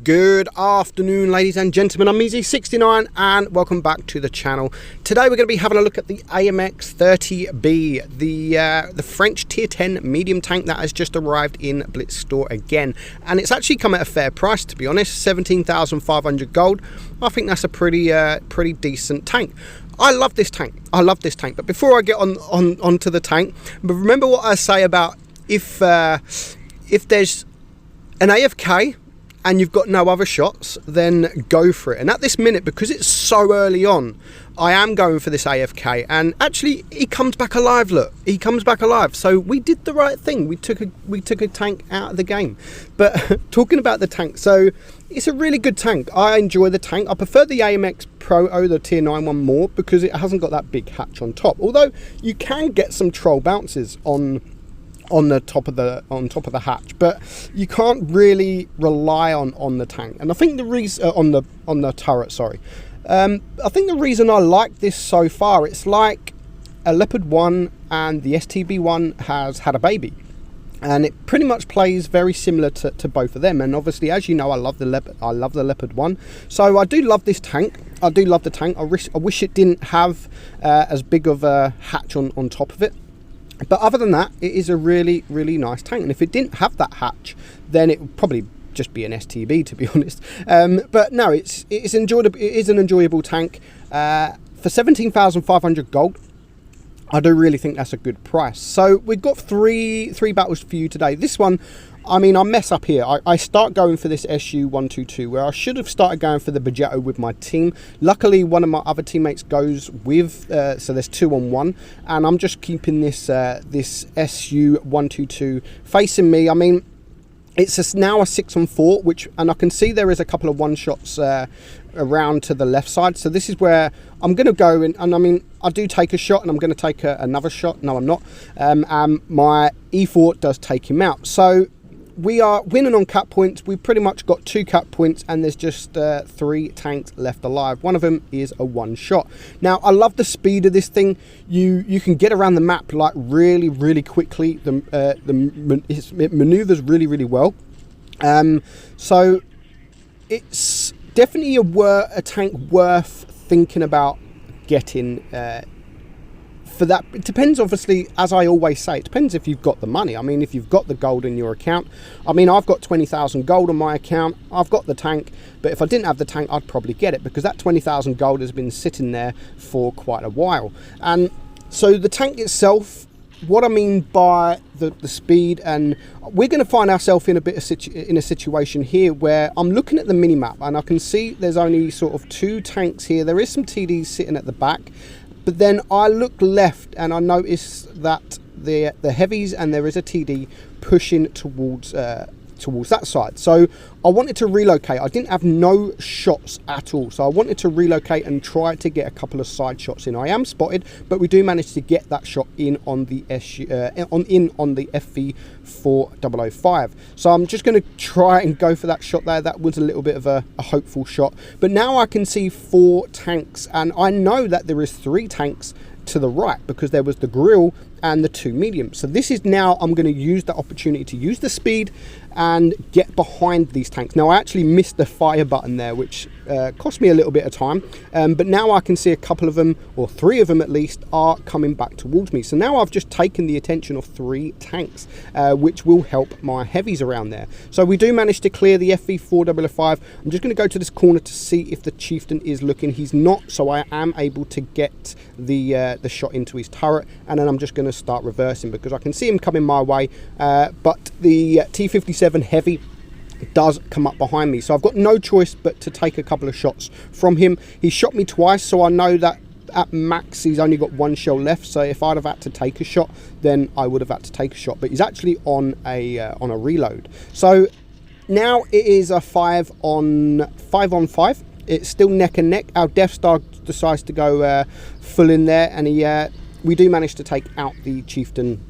Good afternoon, ladies and gentlemen. I'm meadsyreplays and welcome back to the channel. Today we're going to be having a look at the AMX 30B, the French tier 10 medium tank that has just arrived in Blitz store again, and it's actually come at a fair price, to be honest. 17,500 gold. I think that's a pretty decent tank. I love this tank. But before I get onto the tank, but remember what I say about if there's an AFK and you've got no other shots, then go for it. And at this minute, because it's so early on, I am going for this AFK. And actually, he comes back alive. Look, he comes back alive. So we did the right thing. We took a tank out of the game. But talking about the tank, so it's a really good tank. I enjoy the tank. I prefer the AMX Pro, the tier 9 one, more because it hasn't got that big hatch on top. Although you can get some troll bounces on the top of the hatch, but you can't really rely on the tank. And I think the reason on the turret, sorry, I think the reason I like this so far, it's like a Leopard 1 and the STB 1 has had a baby, and it pretty much plays very similar to both of them. And obviously, as you know, I love the Leopard 1, so I do love this tank. I do love the tank. I wish it didn't have as big of a hatch on top of it. But other than that, it is a really nice tank. And if it didn't have that hatch, then it would probably just be an STB, to be honest. But no, it is an enjoyable tank. For 17,500 gold, I do really think that's a good price. So we've got three battles for you today. This one, I mean, I mess up here. I start going for this SU-122, where I should have started going for the Bajetto with my team. Luckily, one of my other teammates goes with, so there's 2 on 1, and I'm just keeping this SU-122 facing me. I mean, it's now a 6 on 4, and I can see there is a couple of one-shots around to the left side. So this is where I'm going to go in, and I mean, I do take a shot, and I'm going to take another shot. No, I'm not. My E4 does take him out. So we are winning on cap points. We've pretty much got 2 cap points, and there's just 3 tanks left alive. One of them is a one-shot. Now, I love the speed of this thing. You can get around the map like really quickly. It maneuvers really well. So it's definitely a tank worth thinking about getting. For that, it depends, obviously, as I always say, it depends if you've got the money. I mean, if you've got the gold in your account, I mean, I've got 20,000 gold on my account, I've got the tank, but if I didn't have the tank, I'd probably get it, because that 20,000 gold has been sitting there for quite a while. And so the tank itself, what I mean by the speed, and we're going to find ourselves in a situation here where I'm looking at the mini map, and I can see there's only sort of 2 tanks here. There is some TDs sitting at the back. But then I look left and I notice that the heavies, and there is a TD pushing towards that side. So I wanted to relocate. I didn't have no shots at all, so I wanted to relocate and try to get a couple of side shots in. I am spotted, but we do manage to get that shot in on the FV4005. So I'm just going to try and go for that shot there. That was a little bit of a hopeful shot, but now I can see 4 tanks, and I know that there is 3 tanks to the right, because there was the grill and the 2 mediums. So this is now, I'm going to use the opportunity to use the speed and get behind these tanks. Now, I actually missed the fire button there, which cost me a little bit of time, but now I can see a couple of them, or 3 of them at least, are coming back towards me. So now I've just taken the attention of 3 tanks, which will help my heavies around there. So we do manage to clear the FV4005. I'm just going to go to this corner to see if the chieftain is looking. He's not, so I am able to get the shot into his turret, and then I'm just going to start reversing because I can see him coming my way, but the T57 heavy does come up behind me, so I've got no choice but to take a couple of shots from him. He shot me twice, so I know that at max he's only got 1 shell left, so if I'd have had to take a shot, then I would have had to take a shot, but he's actually on a reload. So now it is a 5 on 5. It's still neck and neck. Our Death Star decides to go full in there, and we do manage to take out the chieftain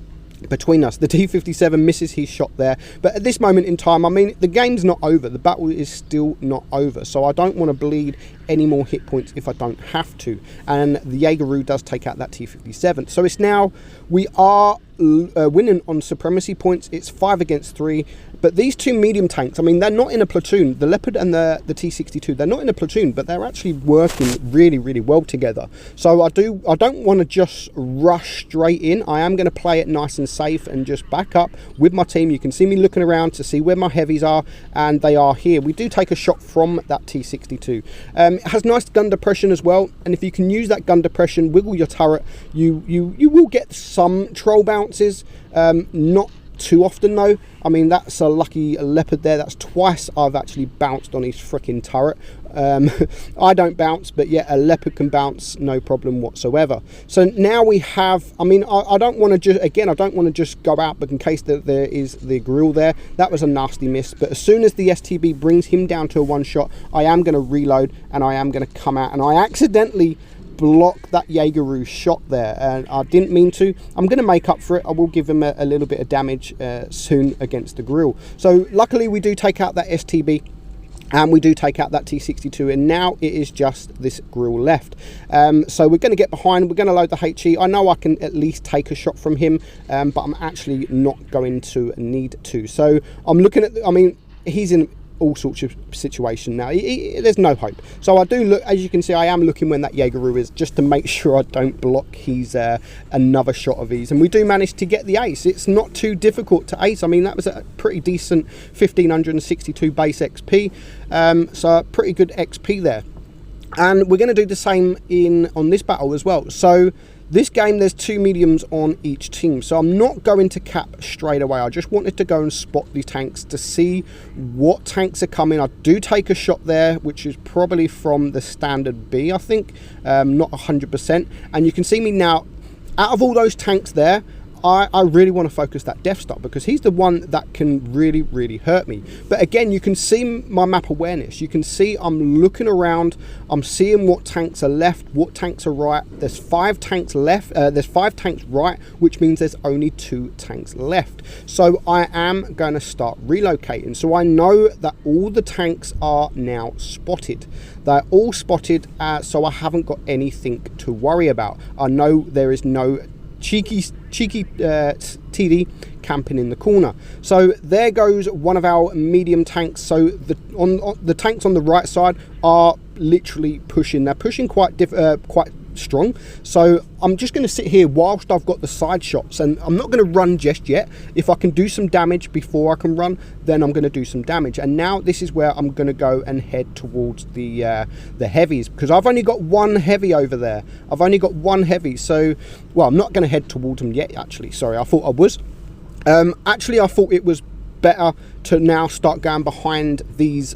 between us. The T57 misses his shot there, but at this moment in time, I mean, the game's not over. The battle is still not over, so I don't want to bleed any more hit points if I don't have to. And the Jaegeroo does take out that T57. So it's now, we are winning on supremacy points. It's 5 against 3, But these two medium tanks, I mean, they're not in a platoon. The Leopard and the T62, they're not in a platoon, but they're actually working really, really well together. So I don't want to just rush straight in. I am going to play it nice and safe and just back up with my team. You can see me looking around to see where my heavies are, and they are here. We do take a shot from that T62. It has nice gun depression as well, and if you can use that gun depression, wiggle your turret, you will get some troll bounces, not too often though. I mean, that's a lucky Leopard there. That's twice I've actually bounced on his freaking turret. I don't bounce, but yeah, a Leopard can bounce no problem whatsoever. So now we have, I mean, I don't want to just, again, I don't want to just go out, but in case that there is the grill there, that was a nasty miss. But as soon as the STB brings him down to a one shot, I am going to reload and I am going to come out, and I accidentally block that Jaegeru shot there, and I didn't mean to. I'm going to make up for it. I will give him a little bit of damage soon against the grill. So luckily we do take out that STB and we do take out that T62, and now it is just this grill left. So we're going to get behind, we're going to load the HE. I know I can at least take a shot from him, but I'm actually not going to need to. So I'm looking at, I mean, he's in all sorts of situation now. There's no hope. So I do look, as you can see, I am looking when that Jaegeru is, just to make sure I don't block his another shot of his, and we do manage to get the ace. It's not too difficult to ace. I mean, that was a pretty decent 1562 base XP, so a pretty good XP there. And we're going to do the same on this battle as well. So this game, there's two mediums on each team, so I'm not going to cap straight away. I just wanted to go and spot the tanks to see what tanks are coming. I do take a shot there, which is probably from the standard B, I think, not 100%. And you can see me now, out of all those tanks there, I really want to focus that Death Star, because he's the one that can really, really hurt me. But again, you can see my map awareness. You can see I'm looking around. I'm seeing what tanks are left, what tanks are right. There's 5 tanks left. There's 5 tanks right, which means there's only 2 tanks left. So I am going to start relocating. So I know that all the tanks are now spotted. They're all spotted, so I haven't got anything to worry about. I know there is no cheeky TD camping in the corner. So there goes one of our medium tanks. So the tanks on the right side are literally pushing. They're pushing quite strong. So I'm just going to sit here whilst I've got the side shots, and I'm not going to run just yet. If I can do some damage before I can run, then I'm going to do some damage. And now this is where I'm going to go and head towards the heavies, because I've only got one heavy over there. I've only got one heavy, so well, I'm not going to head towards them yet, actually. Sorry, I thought I was. Actually, I thought it was better to now start going behind these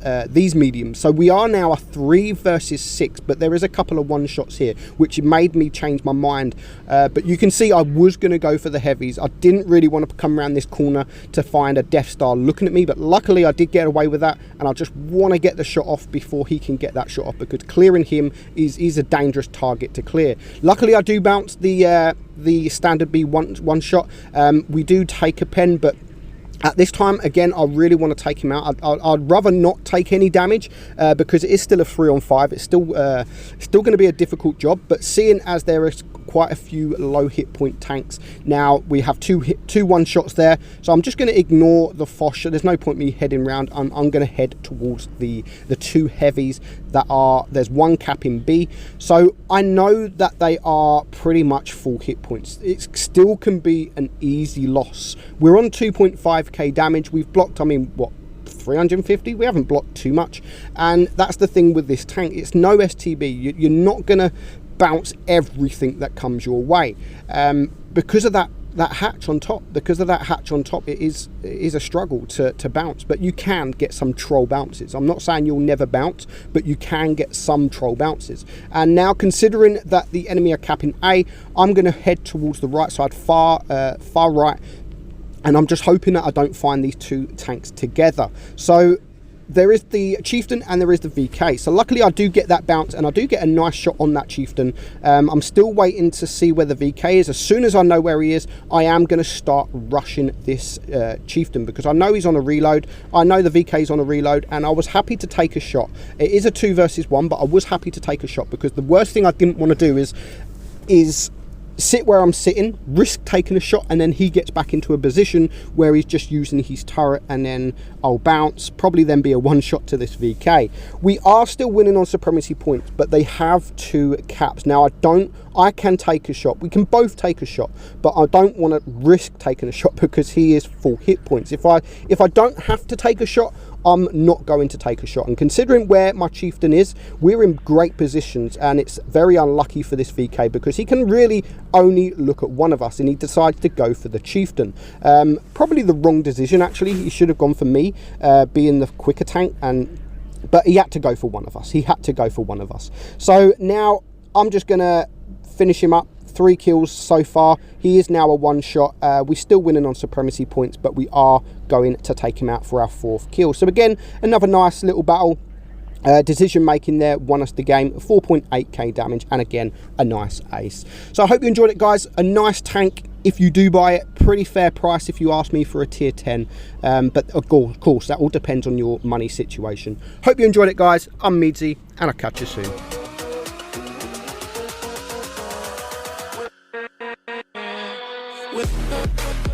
mediums. So we are now a 3 versus 6, but there is a couple of one shots here which made me change my mind. But you can see I was going to go for the heavies. I didn't really want to come around this corner to find a Death Star looking at me, but luckily I did get away with that, and I just want to get the shot off before he can get that shot off, because clearing him is a dangerous target to clear. Luckily I do bounce the standard B one shot. We do take a pen, but at this time, again, I really want to take him out. I'd rather not take any damage, because it is still a 3-on-5. It's still going to be a difficult job. But seeing as there is quite a few low hit point tanks, now we have two one shots there. So I'm just going to ignore the Foch. There's no point me heading round. I'm going to head towards the 2 heavies that are. There's one cap in B. So I know that they are pretty much full hit points. It still can be an easy loss. We're on 2.5k damage. We've blocked, I mean, what, 350? We haven't blocked too much, and that's the thing with this tank. It's no STB. You're not gonna bounce everything that comes your way, because of that hatch on top. Because of that hatch on top, it is a struggle to bounce, but you can get some troll bounces. I'm not saying you'll never bounce, but you can get some troll bounces. And now, considering that the enemy are capping A, I'm going to head towards the right side, far right, and I'm just hoping that I don't find these 2 tanks together. So there is the Chieftain and there is the VK. So luckily I do get that bounce, and I do get a nice shot on that Chieftain. I'm still waiting to see where the VK is. As soon as I know where he is, I am going to start rushing this Chieftain, because I know he's on a reload. I know the VK is on a reload, and I was happy to take a shot. It is a 2 versus 1, but I was happy to take a shot, because the worst thing I didn't want to do is sit where I'm sitting, risk taking a shot, and then he gets back into a position where he's just using his turret, and then I'll bounce, probably then be a one shot to this VK. We are still winning on supremacy points, but they have 2 caps. Now I can take a shot, we can both take a shot, but I don't want to risk taking a shot because he is full hit points. If I don't have to take a shot, I'm not going to take a shot. And considering where my chieftain is, we're in great positions, and it's very unlucky for this VK because he can really only look at one of us, and he decides to go for the chieftain. Probably the wrong decision, actually. He should have gone for me, being the quicker tank, but he had to go for one of us. He had to go for one of us. So now I'm just going to finish him up. 3 kills so far. He is now a one shot. We're still winning on supremacy points, but we are going to take him out for our 4th kill. So again, another nice little battle. Decision making there won us the game. 4.8k damage, and again a nice ace. So I hope you enjoyed it, guys. A nice tank if you do buy it. Pretty fair price if you ask me for a tier 10, but of course that all depends on your money situation. Hope you enjoyed it, guys. I'm Meadsy, and I'll catch you soon. With